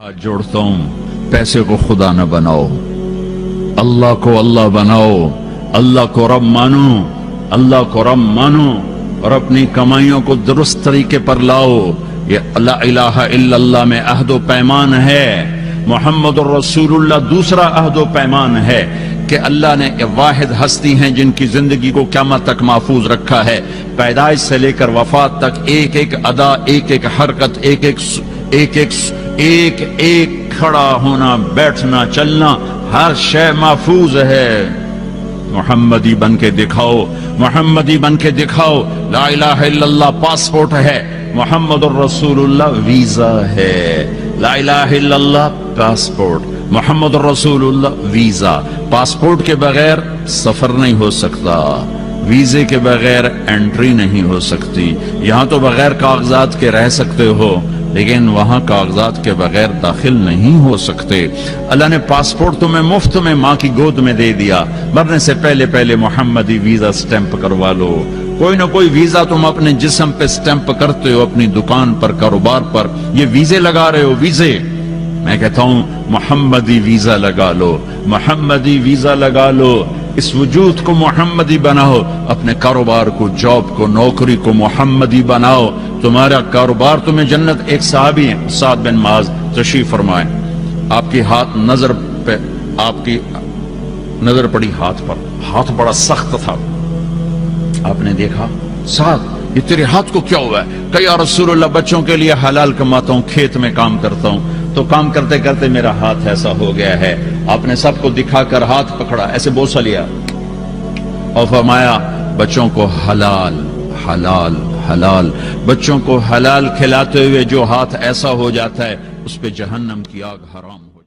जोड़ता हूं, पैसे को खुदा न बनाओ, अल्लाह को अल्लाह बनाओ, अल्लाह को रब मानो, अल्लाह को रब मानो और अपनी कमाइयों को दुरुस्त तरीके पर लाओ। ये ला इलाहा इल्लल्लाह में अहदो पैमान है, मोहम्मदुर रसूलुल्लाह दूसरा अहदो पैमान है कि अल्लाह ने वाहिद हस्ती हैं जिनकी जिंदगी को क़यामत तक महफूज रखा है। पैदाइश से लेकर वफात तक एक एक अदा, एक एक हरकत, एक एक खड़ा होना, बैठना, चलना, हर शय महफूज है। मोहम्मदी बन के दिखाओ, मोहम्मदी बन के दिखाओ। ला इलाहा इल्लल्लाह पासपोर्ट है, मोहम्मदुर रसूलुल्लाह वीजा है। ला इलाहा इल्लल्लाह पासपोर्ट, मोहम्मदुर रसूलुल्लाह वीजा। पासपोर्ट के बगैर सफर नहीं हो सकता, वीजे के बगैर एंट्री नहीं हो सकती। यहां तो बगैर कागजात के रह सकते हो, लेकिन वहां कागजात के बगैर दाखिल नहीं हो सकते। अल्लाह ने पासपोर्ट तुम्हें मुफ्त में माँ की गोद में दे दिया। मरने से पहले पहले मोहम्मदी वीजा स्टैंप करवा लो। कोई ना कोई वीजा तुम अपने जिस्म पे स्टैंप करते हो, अपनी दुकान पर, कारोबार पर ये वीजे लगा रहे हो। वीजे, मैं कहता हूं मोहम्मदी वीजा लगा लो, मोहम्मदी वीजा लगा लो। इस वजूद को मोहम्मदी बनाओ, अपने कारोबार को, जॉब को, नौकरी को मोहम्मदी बनाओ। तुम्हारा कारोबार तुम्हें जन्नत। एक सहाबी है साद बिन माज, तशरीफ फरमाए। आपकी हाथ नजर पे, आपकी नजर पड़ी हाथ पर, हाथ बड़ा सख्त था। आपने देखा, साद ये तेरे हाथ को क्या हुआ है? कहा या रसूलुल्लाह बच्चों के लिए हलाल कमाता हूं, खेत में काम करता हूं, तो काम करते करते मेरा हाथ ऐसा हो गया है। आपने सबको दिखाकर हाथ पकड़ा, ऐसे बोसा लिया और फरमाया बच्चों को हलाल हलाल हलाल। बच्चों को हलाल खिलाते हुए जो हाथ ऐसा हो जाता है, उस पे जहन्नम की आग हराम हो।